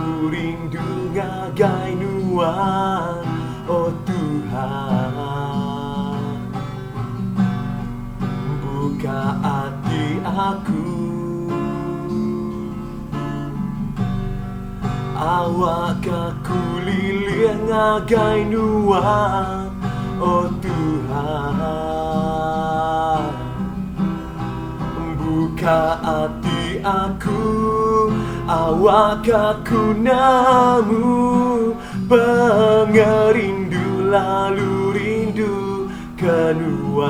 Ku rindu ngagai nuan, oh Tuhan. Buka hati aku, awak aku lilir ngagai nuan, oh Tuhan. Buka hati aku, awak aku namu, pengerindu lalu rindu kenuan.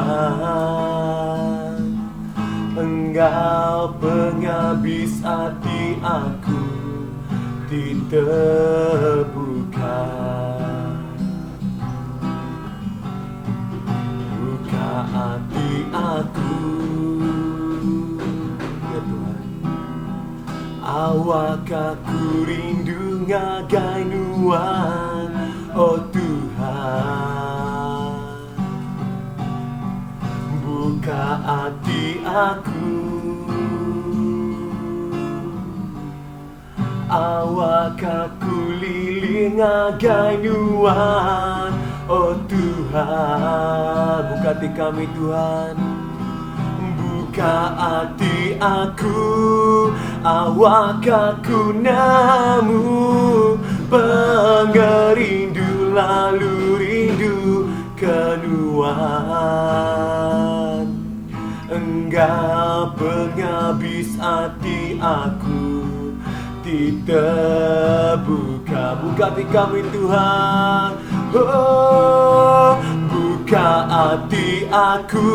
Engkau penghabis hati aku, terbuka. Buka hati aku, ya Tuhan. Awak aku rindu ngagai nuan, oh Tuhan. Buka hati aku, awak aku liling ngagai nuan, oh Tuhan. Buka hati kami Tuhan. Buka hati aku, awak aku namu, pengerindu lalu rindu kenuan. Engkau penghabis hati aku, terbuka. Buka hati kami Tuhan, oh, buka hati aku,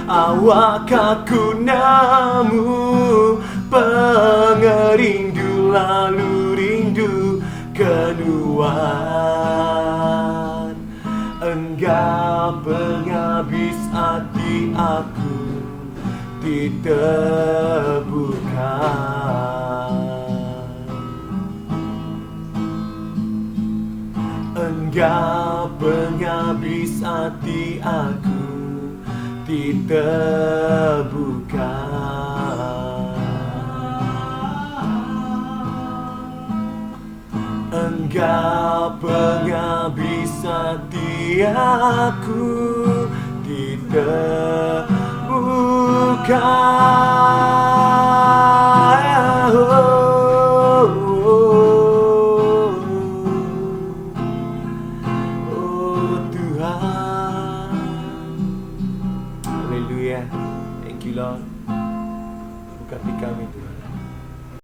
awak aku namu, pengerindu lalu rindu kenuan. Engkau penghabis hati aku, terbuka. Engkau penghabis hati aku, terbuka. Engkau penghabis hati aku, terbuka. Haleluya. Thank you Lord. Buka hati kami Tuhan.